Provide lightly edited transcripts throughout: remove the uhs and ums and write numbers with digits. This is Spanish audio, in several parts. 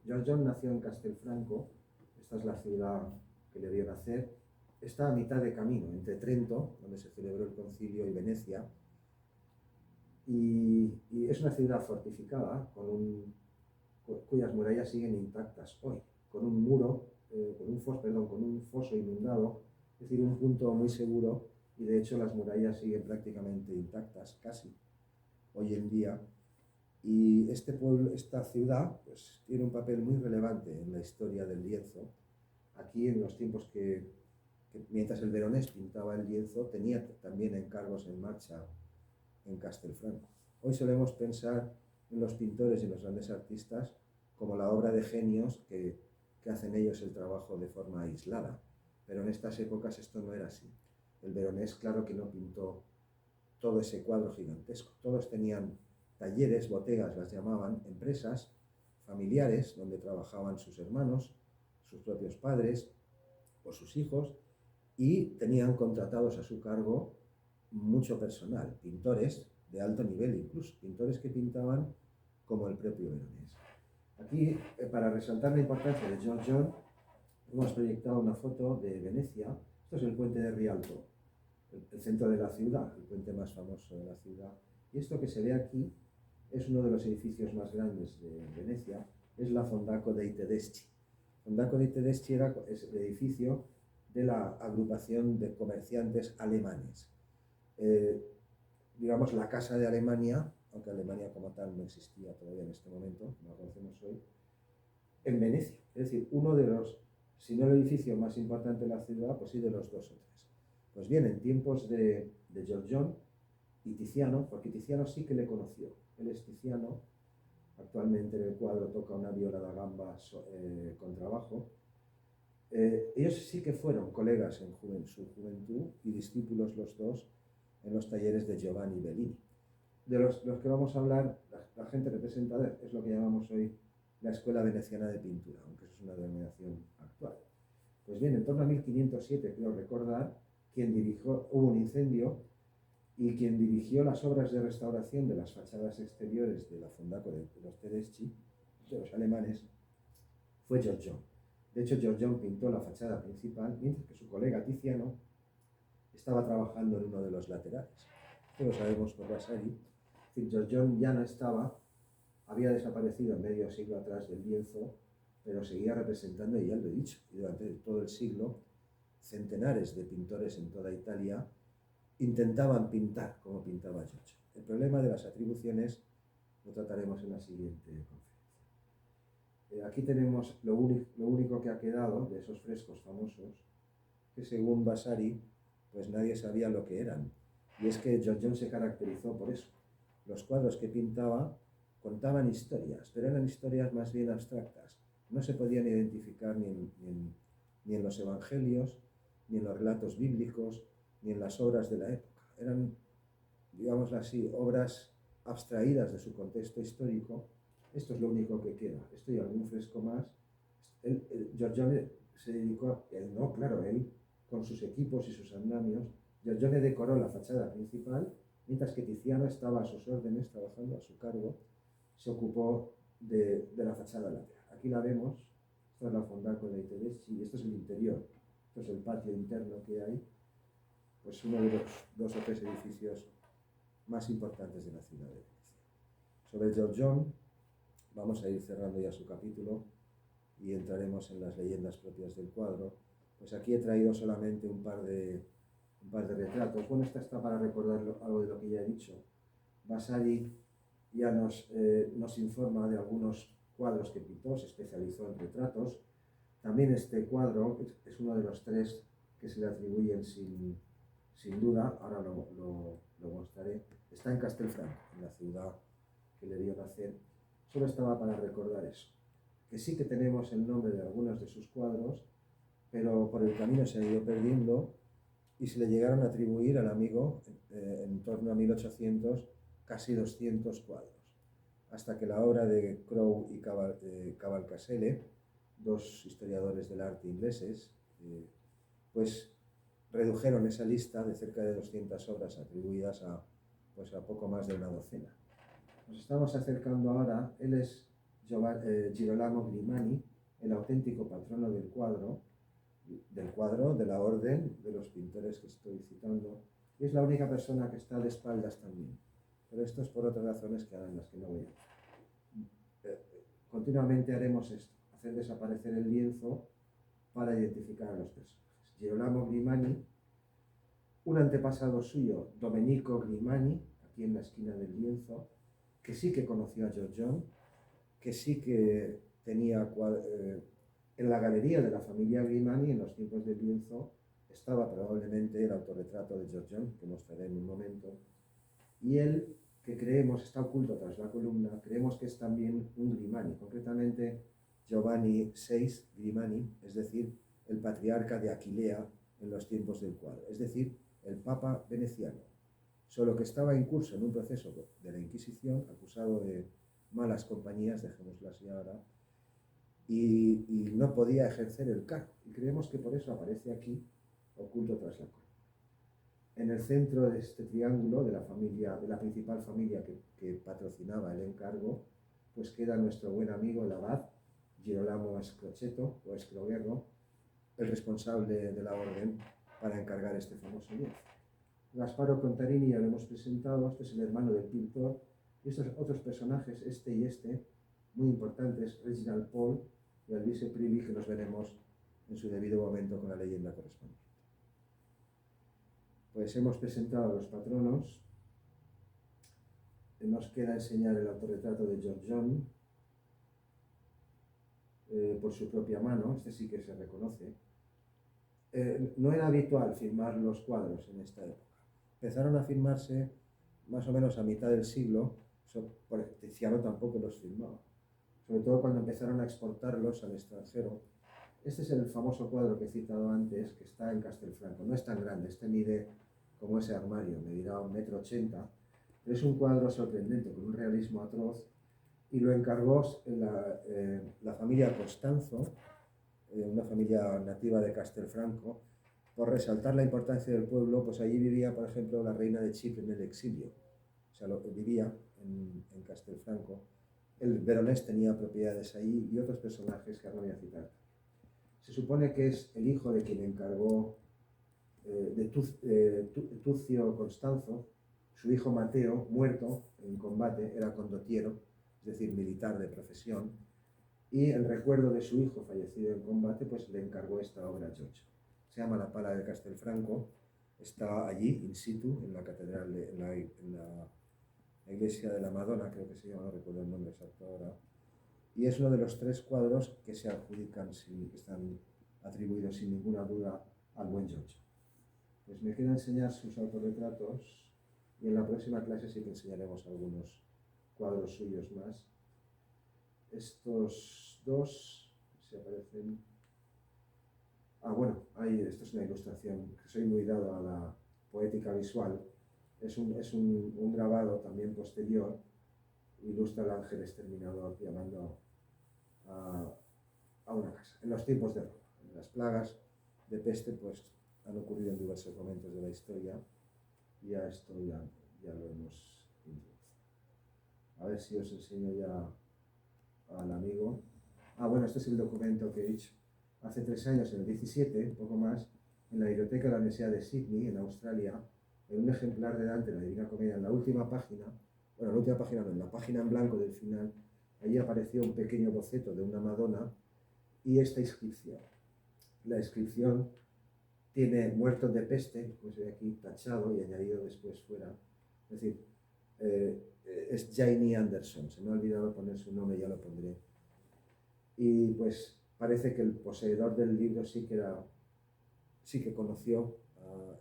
George John nació en Castelfranco, esta es la ciudad que le vio nacer, está a mitad de camino entre Trento, donde se celebró el concilio, y Venecia, y es una ciudad fortificada cuyas murallas siguen intactas hoy, con un muro, con un foso inundado, es decir, un punto muy seguro, y de hecho las murallas siguen prácticamente intactas, casi, hoy en día. Y este pueblo, esta ciudad, pues tiene un papel muy relevante en la historia del lienzo. Aquí, en los tiempos que mientras el Veronés pintaba el lienzo, tenía también encargos en marcha en Castelfranco. Hoy solemos pensar en los pintores y los grandes artistas como la obra de genios que hacen ellos el trabajo de forma aislada, pero en estas épocas esto no era así. El Veronés, claro que no pintó todo ese cuadro gigantesco. Todos tenían talleres, bodegas las llamaban, empresas familiares donde trabajaban sus hermanos, sus propios padres o sus hijos, y tenían contratados a su cargo mucho personal, pintores de alto nivel incluso, pintores que pintaban como el propio Veronés. Aquí, para resaltar la importancia de George John, hemos proyectado una foto de Venecia. Esto es el puente de Rialto, el centro de la ciudad, el puente más famoso de la ciudad. Y esto que se ve aquí es uno de los edificios más grandes de Venecia, es la Fondaco dei Tedeschi. Fondaco dei Tedeschi es el edificio de la agrupación de comerciantes alemanes. Digamos, la Casa de Alemania, aunque Alemania como tal no existía todavía en este momento, como la conocemos hoy, en Venecia. Es decir, uno de los, si no el edificio más importante de la ciudad, pues sí de los dos o tres. Pues bien, en tiempos de George John y Tiziano, porque Tiziano sí que le conoció, él es Tiziano, actualmente en el cuadro toca una viola da gamba con trabajo. Ellos sí que fueron colegas en su juventud y discípulos los dos en los talleres de Giovanni Bellini. De los que vamos a hablar, la gente representada es lo que llamamos hoy la Escuela Veneciana de Pintura, aunque eso es una denominación actual. Pues bien, en torno a 1507, creo recordar, hubo un incendio y quien dirigió las obras de restauración de las fachadas exteriores de la Fondaco de los Tedeschi, de los alemanes, fue George John. De hecho, George John pintó la fachada principal, mientras que su colega Tiziano estaba trabajando en uno de los laterales. Esto lo sabemos por Vasari. George John ya no estaba, había desaparecido medio siglo atrás del lienzo, pero seguía representando, y ya lo he dicho, y durante todo el siglo, centenares de pintores en toda Italia intentaban pintar como pintaba Giorgio. El problema de las atribuciones lo trataremos en la siguiente conferencia. Aquí tenemos lo único que ha quedado de esos frescos famosos, que según Vasari, pues nadie sabía lo que eran. Y es que Giorgione se caracterizó por eso. Los cuadros que pintaba contaban historias, pero eran historias más bien abstractas. No se podían identificar ni en los evangelios, ni en los relatos bíblicos, ni en las obras de la época. Eran, digamos así, obras abstraídas de su contexto histórico. Esto es lo único que queda. Esto y algún fresco más. Giorgione se dedicó, él con sus equipos y sus andamios, Giorgione decoró la fachada principal, mientras que Tiziano estaba a sus órdenes, trabajando a su cargo, se ocupó de la fachada lateral. Aquí la vemos, esta es la Fondaco dei Tedeschi, y esto es el interior, esto es el patio interno que hay, pues uno de los 2 o 3 edificios más importantes de la ciudad de Venecia. Sobre George John vamos a ir cerrando ya su capítulo y entraremos en las leyendas propias del cuadro. Pues aquí he traído solamente un par de retratos. Bueno, esta está para recordar algo de lo que ya he dicho. Vasari ya nos informa de algunos cuadros que pintó, se especializó en retratos. También este cuadro es uno de los 3 que se le atribuyen sin duda, ahora lo mostraré. Está en Castelfranco, en la ciudad que le vio nacer. Solo estaba para recordar eso, que sí que tenemos el nombre de algunos de sus cuadros, pero por el camino se ha ido perdiendo y se le llegaron a atribuir al amigo en torno a 1800 casi 200 cuadros, hasta que la obra de Crowe y Cavalcaselle, 2 historiadores del arte ingleses, pues redujeron esa lista de cerca de 200 obras atribuidas a poco más de una docena. Nos estamos acercando ahora, él es Girolamo Grimani, el auténtico patrono del cuadro, de la orden de los pintores que estoy citando, y es la única persona que está de espaldas también. Pero esto es por otras razones en las que no voy a... Continuamente haremos esto, hacer desaparecer el lienzo para identificar a los personajes. Girolamo Grimani, un antepasado suyo, Domenico Grimani, aquí en la esquina del lienzo, que sí que conoció a Giorgione, que sí que tenía en la galería de la familia Grimani, en los tiempos del lienzo, estaba probablemente el autorretrato de Giorgione, que mostraré en un momento, y él, que creemos está oculto tras la columna, creemos que es también un Grimani, concretamente Giovanni VI Grimani, es decir, el patriarca de Aquilea en los tiempos del cuadro, es decir, el Papa veneciano, solo que estaba en curso en un proceso de la Inquisición, acusado de malas compañías, dejémoslo así ahora, y no podía ejercer el cargo. Y creemos que por eso aparece aquí, oculto tras la columna. En el centro de este triángulo de la principal familia que patrocinaba el encargo, pues queda nuestro buen amigo el abad Girolamo Scrocetto o Escroguerro, el responsable de la orden para encargar este famoso lienzo. Gasparo Contarini ya lo hemos presentado, este es el hermano del pintor, y estos otros personajes, este y este, muy importantes, Reginald Paul y Alvise Privi, que los veremos en su debido momento con la leyenda correspondiente. Pues hemos presentado a los patronos, nos queda enseñar el autorretrato de Giorgione, por su propia mano, este sí que se reconoce. No era habitual firmar los cuadros en esta época. Empezaron a firmarse más o menos a mitad del siglo, Tiziano tampoco los firmaba, sobre todo cuando empezaron a exportarlos al extranjero. Este es el famoso cuadro que he citado antes, que está en Castelfranco. No es tan grande, este mide como ese armario, medirá 1,80 m, pero es un cuadro sorprendente, con un realismo atroz, y lo encargó la familia Costanzo, una familia nativa de Castelfranco, por resaltar la importancia del pueblo. Pues allí vivía, por ejemplo, la reina de Chipre en el exilio, o sea, vivía en Castelfranco. El Veronés tenía propiedades allí y otros personajes que ahora voy a citar. Se supone que es el hijo de quien encargó, de Tucio Constanzo. Su hijo Mateo, muerto en combate, era condottiero, es decir, militar de profesión, y en recuerdo de su hijo fallecido en combate, pues le encargó esta obra a Giorgio. Se llama La Pala de Castelfranco, está allí, in situ, en la catedral, en la iglesia de la Madonna, creo que se llama, no recuerdo el nombre exacto ahora, y es uno de los 3 cuadros que se adjudican, que están atribuidos sin ninguna duda al buen Giorgio. Pues me queda enseñar sus autorretratos, y en la próxima clase sí que enseñaremos algunos cuadros suyos más. Estos 2, si aparecen... bueno, esto es una ilustración, que soy muy dado a la poética visual. Es un grabado también posterior, ilustra al ángel exterminador llamando a una casa. En los tiempos de Roma, las plagas de peste pues han ocurrido en diversos momentos de la historia, y ya esto ya lo hemos introducido. A ver si os enseño ya al amigo. Bueno, este es el documento que he hecho hace 3 años, en el 17, un poco más, en la biblioteca de la Universidad de Sydney, en Australia, en un ejemplar de Dante, la Divina Comedia, en la última página, bueno, la última página no, en la página en blanco del final, allí apareció un pequeño boceto de una Madonna y esta inscripción. La inscripción tiene muertos de peste, pues aquí tachado y añadido después fuera, es decir, es Janie Anderson, se me ha olvidado poner su nombre, ya lo pondré. Y pues parece que el poseedor del libro sí que conoció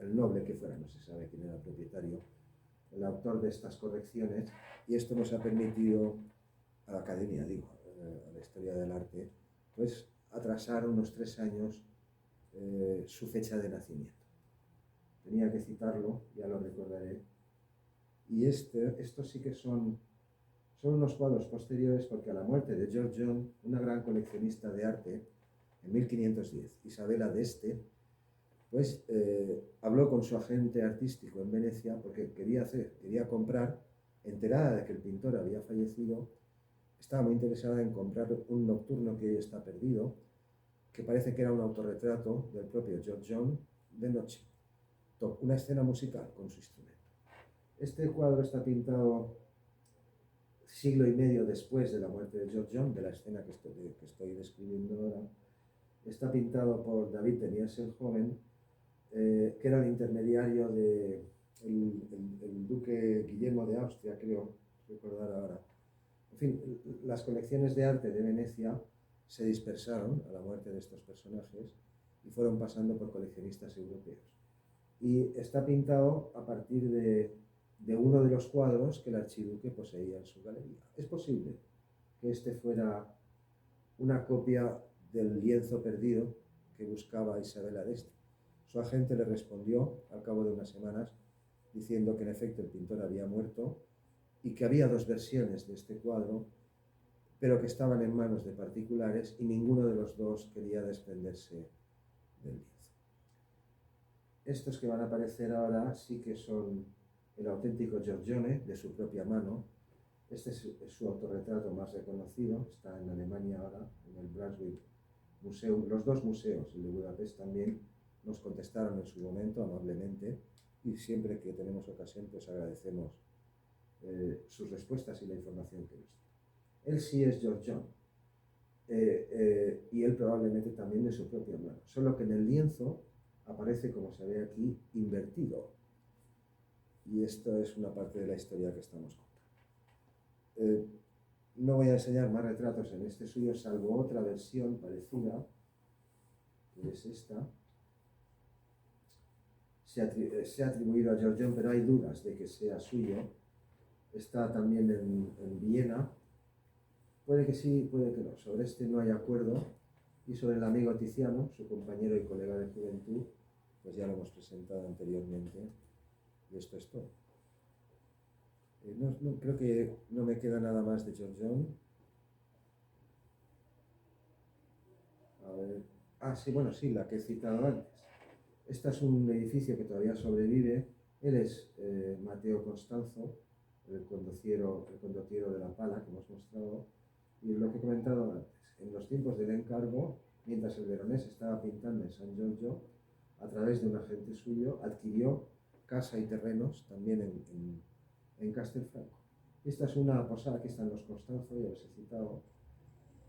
el noble que fuera, no se sabe quién era el propietario, el autor de estas correcciones, y esto nos ha permitido a la academia, a la historia del arte, pues atrasar unos 3 años su fecha de nacimiento. Tenía que citarlo, ya lo recordaré. Y estos sí que son unos cuadros posteriores, porque a la muerte de Giorgione, una gran coleccionista de arte, en 1510, Isabella d'Este, pues habló con su agente artístico en Venecia porque quería comprar, enterada de que el pintor había fallecido, estaba muy interesada en comprar un nocturno que hoy está perdido, que parece que era un autorretrato del propio George John de noche, una escena musical con su instrumento. Este cuadro está pintado siglo y medio después de la muerte de George John, de la escena que estoy describiendo ahora. Está pintado por David Teniers el Joven, que era el intermediario de el duque Guillermo de Austria, creo recordar ahora. En fin, las colecciones de arte de Venecia se dispersaron a la muerte de estos personajes y fueron pasando por coleccionistas europeos. Y está pintado a partir de uno de los cuadros que el archiduque poseía en su galería. Es posible que este fuera una copia del lienzo perdido que buscaba Isabella d'Este. Su agente le respondió al cabo de unas semanas diciendo que en efecto el pintor había muerto y que había dos versiones de este cuadro, pero que estaban en manos de particulares y ninguno de los dos quería desprenderse del lienzo. Estos que van a aparecer ahora sí que son el auténtico Giorgione, de su propia mano. Este es su autorretrato más reconocido, está en Alemania ahora, en el Brunswick Museum. Los dos museos, el de Budapest también, nos contestaron en su momento amablemente y siempre que tenemos ocasión pues agradecemos sus respuestas y la información que nos da. Él sí es George John y él probablemente también de su propia mano, solo que en el lienzo aparece, como se ve aquí, invertido. Y esto es una parte de la historia que estamos contando. No voy a enseñar más retratos en este suyo, salvo otra versión parecida, que es esta. Se ha atribuido a George John, pero hay dudas de que sea suyo. Está también en Viena. Puede que sí, puede que no. Sobre este no hay acuerdo. Y sobre el amigo Tiziano, su compañero y colega de juventud, pues ya lo hemos presentado anteriormente. Y esto es todo. Creo que no me queda nada más de George John. A ver. Ah, sí, bueno, sí, la que he citado antes. Este es un edificio que todavía sobrevive. Él es Mateo Costanzo, el condottiero de la Pala que hemos mostrado. Y lo que he comentado antes, en los tiempos del encargo, mientras el Veronés estaba pintando en San Giorgio, a través de un agente suyo, adquirió casa y terrenos también en Castelfranco. Esta es una posada, aquí están los Costanzo, ya los he citado.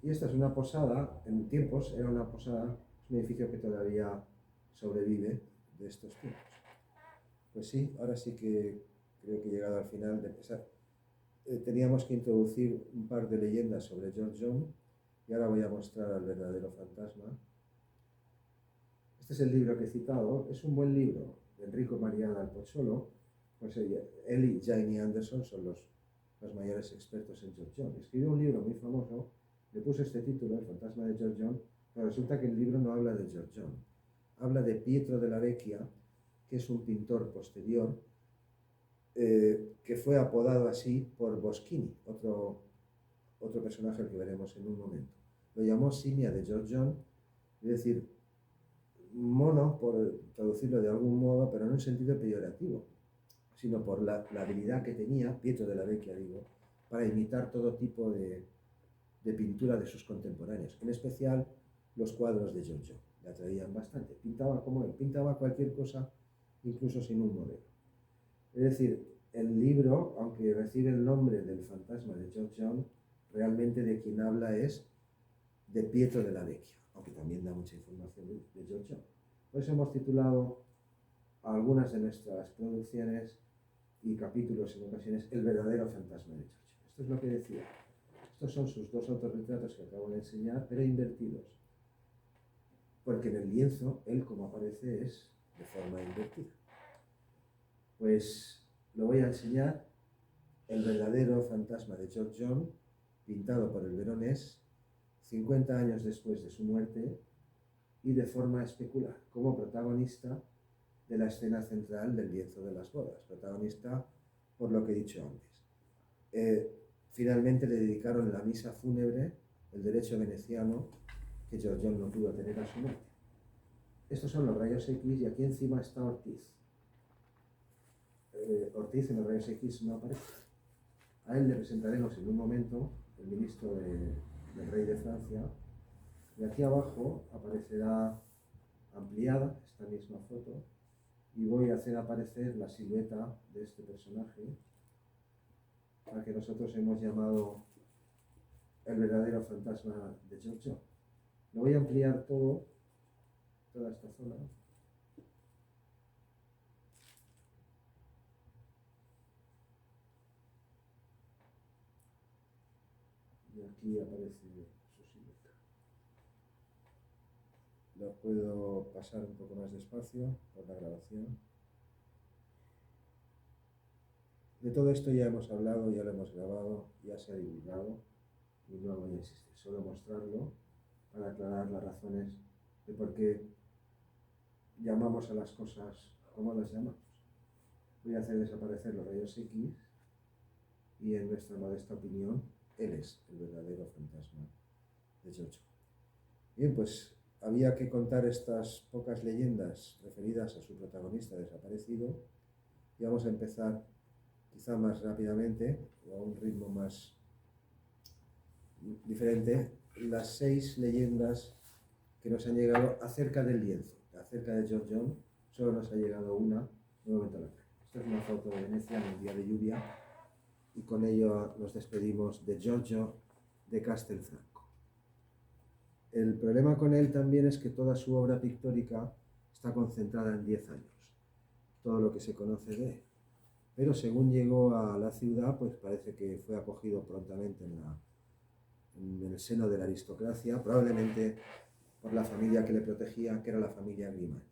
Y esta es una posada, en tiempos era una posada, es un edificio que todavía sobrevive de estos tiempos. Pues sí, ahora sí que creo que he llegado al final de empezar. Teníamos que introducir un par de leyendas sobre George John y ahora voy a mostrar al verdadero fantasma. Este es el libro que he citado, es un buen libro de Enrico Maria dal Pozzolo. Pues él y Jamie Anderson son los mayores expertos en George John. Escribió un libro muy famoso, le puso este título, El fantasma de George John, pero resulta que el libro no habla de George John, habla de Pietro della Vecchia, que es un pintor posterior, que fue apodado así por Boschini, otro personaje al que veremos en un momento. Lo llamó simia de George John, es decir, mono, por traducirlo de algún modo, pero no en sentido peyorativo, sino por la habilidad que tenía, Pietro della Vecchia digo, para imitar todo tipo de pintura de sus contemporáneos, en especial los cuadros de George John. Le atraían bastante, pintaba como él, pintaba cualquier cosa, incluso sin un modelo. Es decir, el libro, aunque recibe el nombre del fantasma de George John, realmente de quien habla es de Pietro della Vecchia, aunque también da mucha información de George John. Por eso hemos titulado a algunas de nuestras producciones y capítulos en ocasiones El verdadero fantasma de George John. Esto es lo que decía. Estos son sus dos autorretratos que acabo de enseñar, pero invertidos. Porque en el lienzo, él como aparece es de forma invertida. Pues lo voy a enseñar, El verdadero fantasma de George John, pintado por el Veronés, 50 años después de su muerte y de forma especular, como protagonista de la escena central del lienzo de las bodas, protagonista por lo que he dicho antes. Finalmente le dedicaron la misa fúnebre, el derecho veneciano, que George John no pudo tener a su muerte. Estos son los rayos X y aquí encima está Ortiz. Ortiz en los rayos X no aparece. A él le presentaremos en un momento el ministro del rey de Francia, y aquí abajo aparecerá ampliada esta misma foto, y voy a hacer aparecer la silueta de este personaje, al que nosotros hemos llamado el verdadero fantasma de Giorgio. Lo voy a ampliar toda esta zona. Y aquí aparece su silueta. Lo puedo pasar un poco más despacio por la grabación. De todo esto ya hemos hablado, ya lo hemos grabado, ya se ha divulgado y no voy a insistir, solo mostrarlo para aclarar las razones de por qué llamamos a las cosas como las llamamos. Voy a hacer desaparecer los rayos X y en nuestra modesta opinión, él es el verdadero fantasma de Giorgio. Bien, pues había que contar estas pocas leyendas referidas a su protagonista desaparecido y vamos a empezar quizá más rápidamente o a un ritmo más diferente, las 6 leyendas que nos han llegado acerca del lienzo. Acerca de Giorgio solo nos ha llegado una, de momento la traigo. Esta es una foto de Venecia en un día de lluvia y con ello nos despedimos de Giorgio de Castelfranco. El problema con él también es que toda su obra pictórica está concentrada en 10 años, todo lo que se conoce de él. Pero según llegó a la ciudad, pues parece que fue acogido prontamente en el seno de la aristocracia, probablemente por la familia que le protegía, que era la familia Grimal.